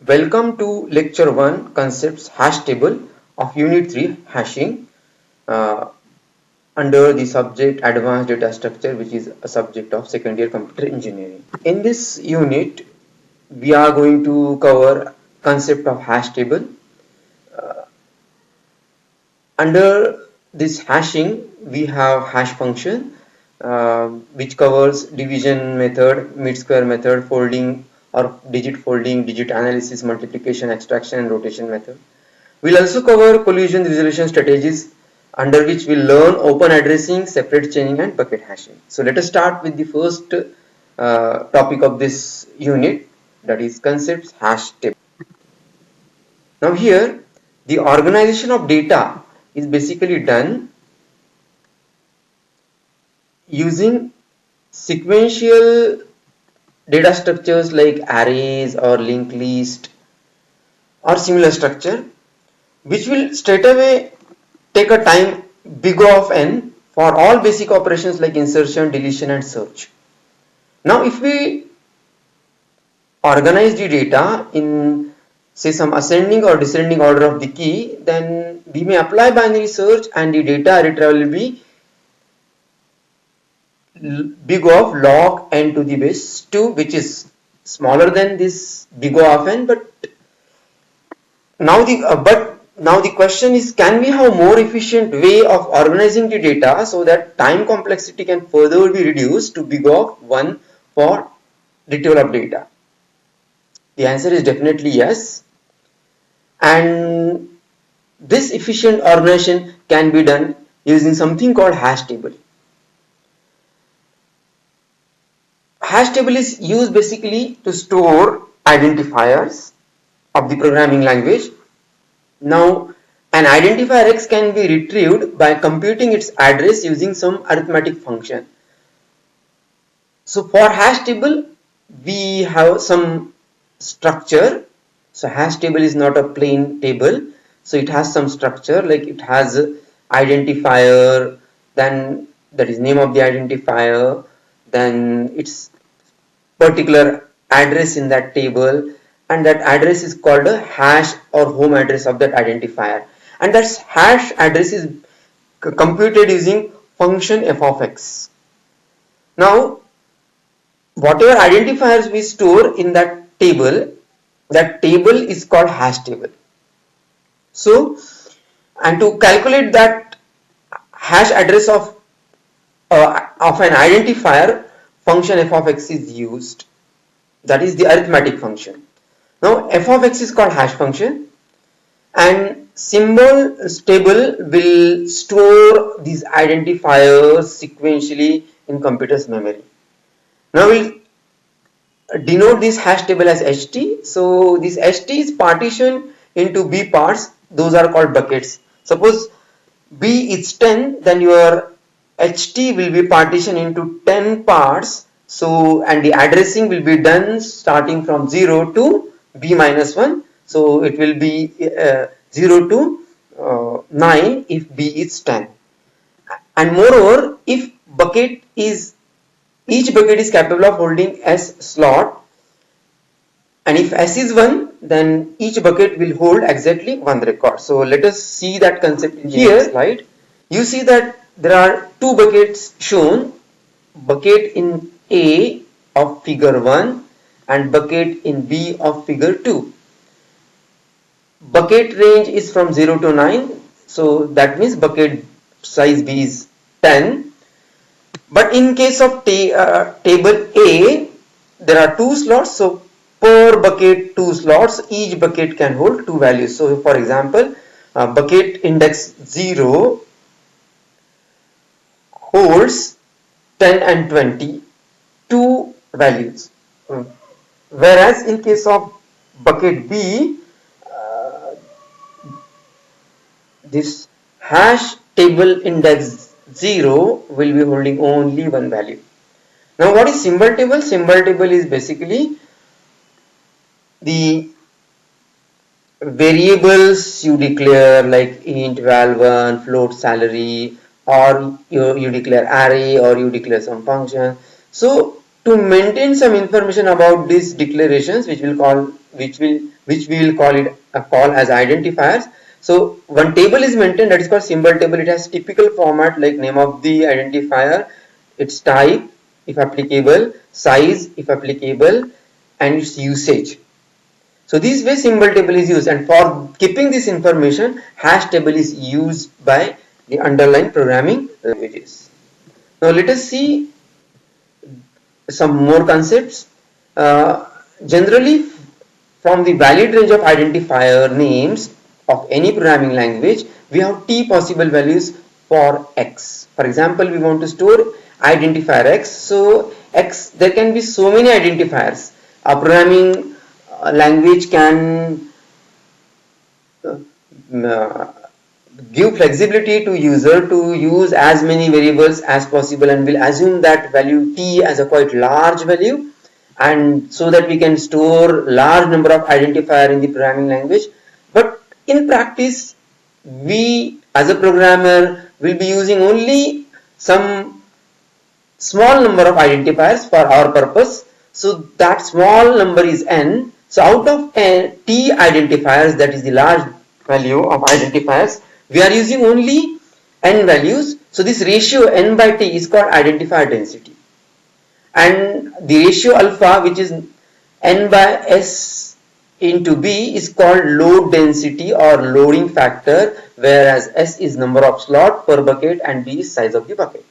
Welcome to Lecture 1 Concepts Hash Table of Unit 3 Hashing uh, under the subject Advanced Data Structure, which is a subject of second year computer engineering. In this unit, we are going to cover concept of hash table. Under this hashing, we have hash function, which covers division method, mid-square method, folding or digit folding, digit analysis, multiplication, extraction, and rotation method. We'll also cover collision resolution strategies, under which we'll learn open addressing, separate chaining, and bucket hashing. So let us start with the first topic of this unit, that is concepts hash table. Now here, the organization of data is basically done using sequential data structures like arrays or linked list or similar structure, which will straight away take a time big O of n for all basic operations like insertion, deletion, and search. Now if we organize the data in say some ascending or descending order of the key, then we may apply binary search and the data retrieval will be big O of log n to the base 2, which is smaller than this big O of n. But now the question is, can we have more efficient way of organizing the data so that time complexity can further be reduced to big O of 1 for retrieval of data? The answer is definitely yes. And this efficient organization can be done using something called hash table. Hash table is used basically to store identifiers of the programming language. Now, an identifier X can be retrieved by computing its address using some arithmetic function. So for hash table, we have some structure. So hash table is not a plain table. So it has some structure, like it has identifier, then that is name of the identifier, then its particular address in that table, and that address is called a hash or home address of that identifier, and that hash address is computed using function f of x. Now whatever identifiers we store in that table is called hash table. So, and to calculate that hash address of an identifier, function f of x is used, that is the arithmetic function. Now f of x is called hash function, and symbol table will store these identifiers sequentially in computer's memory. Now we'll denote this hash table as ht. So this ht is partitioned into b parts, those are called buckets. Suppose b is 10, then your ht will be partitioned into 10 parts. So, and the addressing will be done starting from 0 to b minus 1. So it will be 0 to 9 if b is 10. And moreover, if each bucket is capable of holding s slot, and if s is 1, then each bucket will hold exactly 1 record. So let us see that concept in the next slide. You see that there are two buckets shown, bucket in A of figure 1 and bucket in B of figure 2. Bucket range is from 0 to 9, so that means bucket size B is 10. But in case of table A, there are two slots, so per bucket 2 slots, each bucket can hold 2 values. So for example, bucket index 0 holds 10 and 20, 2 values, whereas in case of bucket B, this hash table index 0 will be holding only 1 value. Now what is symbol table? Symbol table is basically the variables you declare, like int val1, float salary, or you declare array, or you declare some function. So to maintain some information about these declarations, which we'll call which we will call it call as identifiers. So one table is maintained that is called symbol table. It has typical format like name of the identifier, its type if applicable, size if applicable, and its usage. So this way symbol table is used, and for keeping this information, hash table is used by the underlying programming languages. Now let us see some more concepts. Generally, from the valid range of identifier names of any programming language, we have t possible values for x. For example, we want to store identifier x. So x, there can be so many identifiers. A programming language can give flexibility to user to use as many variables as possible, and will assume that value t as a quite large value, and so that we can store large number of identifier in the programming language. But in practice, we as a programmer will be using only some small number of identifiers for our purpose. So that small number is n. So out of t identifiers, that is the large value of identifiers, we are using only n values. So this ratio n by t is called identifier density, and the ratio alpha, which is n by s into b, is called load density or loading factor, whereas s is number of slot per bucket and b is size of the bucket.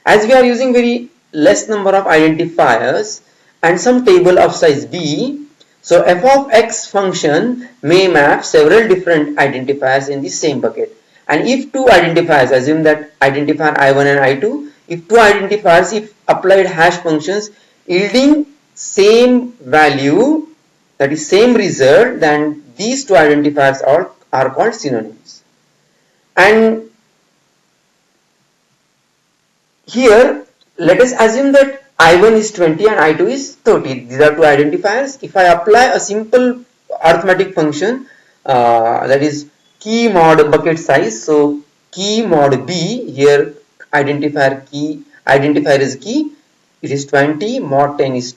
As we are using very less number of identifiers and some table of size b, so f of x function may map several different identifiers in the same bucket. And if two identifiers, assume that identifier I1 and I2, if two identifiers, if applied hash functions yielding same value, that is same result, then these two identifiers are called synonyms. And here, let us assume that I1 is 20 and I2 is 30. These are two identifiers. If I apply a simple arithmetic function, that is key mod bucket size, so key mod b, here identifier is key, it is 20, mod 10 is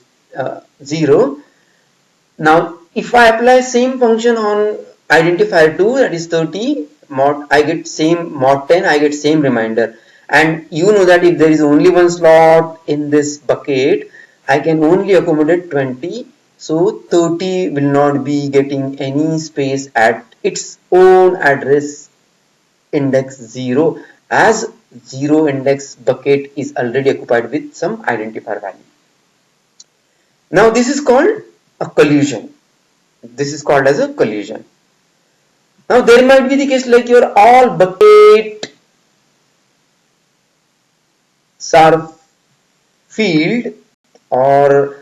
0. Now if I apply same function on identifier 2, that is 30, I get same mod 10, I get same reminder. And you know that if there is only one slot in this bucket, I can only accommodate 20. So 30 will not be getting any space at its own address index 0, as 0 index bucket is already occupied with some identifier value. Now this is called a collision. This is called as a collision. Now there might be the case like your all bucket are filled, or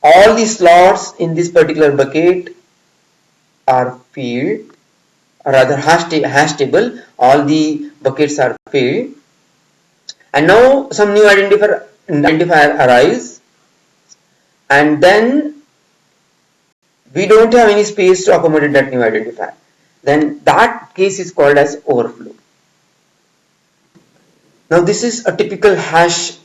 all the slots in this particular bucket are filled, or rather hash table, all the buckets are filled, and now some new identifier arrives, and then we don't have any space to accommodate that new identifier. Then that case is called as overflow. Now this is a typical hash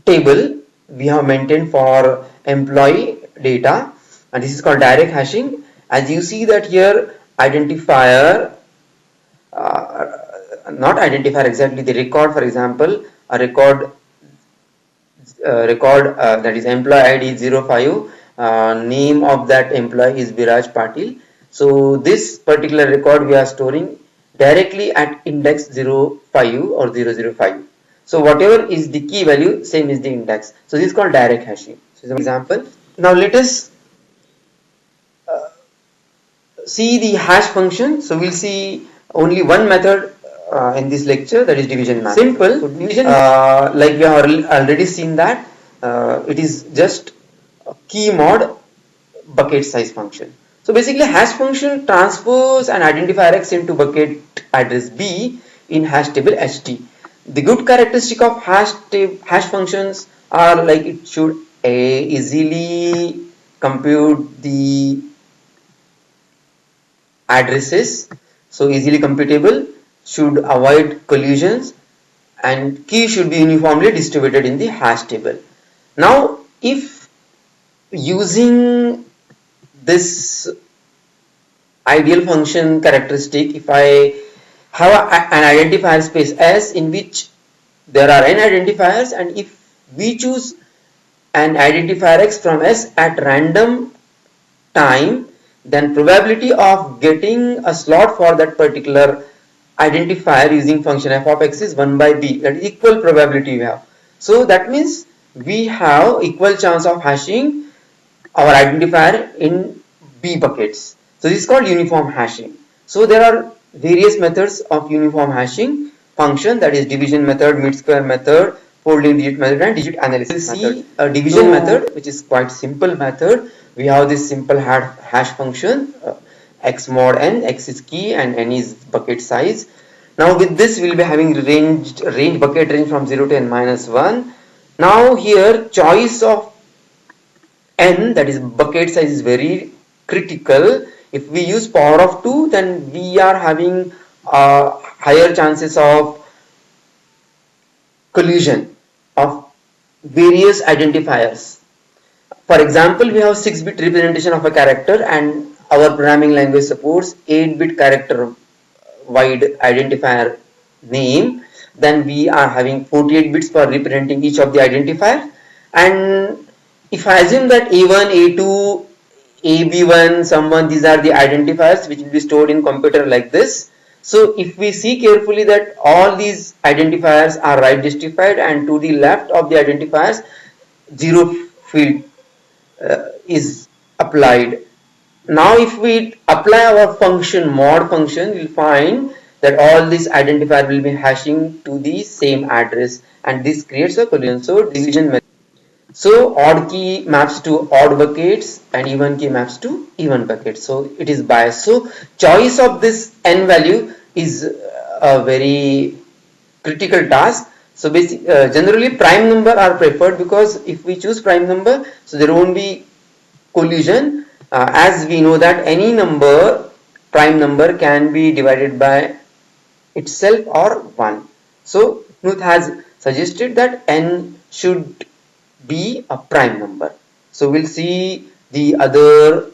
table we have maintained for employee data, and this is called direct hashing. As you see that here identifier, not identifier exactly, the record, for example, a record that is employee ID 05, name of that employee is Biraj Patil. So this particular record we are storing directly at index 05 or 005. So whatever is the key value, same is the index. So this is called direct hashing. So some example. Now let us see the hash function. So we'll see only one method in this lecture, that is division math. Simple. So division, like we have already seen that it is just a key mod bucket size function. So basically hash function transfers an identifier x into bucket address b in hash table ht. The good characteristic of hash functions are like it should easily compute the addresses, so easily computable, should avoid collisions, and key should be uniformly distributed in the hash table. Now if using this ideal function characteristic, if I have an identifier space S in which there are n identifiers, and if we choose an identifier x from S at random time, then probability of getting a slot for that particular identifier using function f of x is 1 by b. That is equal probability we have. So that means we have equal chance of hashing our identifier in b buckets. So this is called uniform hashing. So there are various methods of uniform hashing function, that is division method, mid square method, folding digit method, and digit analysis method. See a division method, which is quite simple method. We have this simple hash function x mod n, x is key and n is bucket size. Now with this we'll be having range bucket range from 0 to n minus 1. Now here choice of n, that is bucket size, is very critical. If we use power of 2, then we are having higher chances of collision of various identifiers. For example, we have 6-bit representation of a character and our programming language supports 8-bit character wide identifier name. Then we are having 48 bits for representing each of the identifier. And if I assume that A1, A2, AB1, someone, these are the identifiers which will be stored in computer like this. So if we see carefully that all these identifiers are right justified, and to the left of the identifiers 0 field is applied. Now if we apply our function mod function, we'll find that all these identifier will be hashing to the same address, and this creates a collision. So division method. So odd key maps to odd buckets and even key maps to even buckets. So it is biased. So choice of this n value is a very critical task. So generally prime number are preferred, because if we choose prime number, so there won't be collision, as we know that any number, prime number, can be divided by itself or 1. So Knuth has suggested that n should be a prime number. So we'll see the other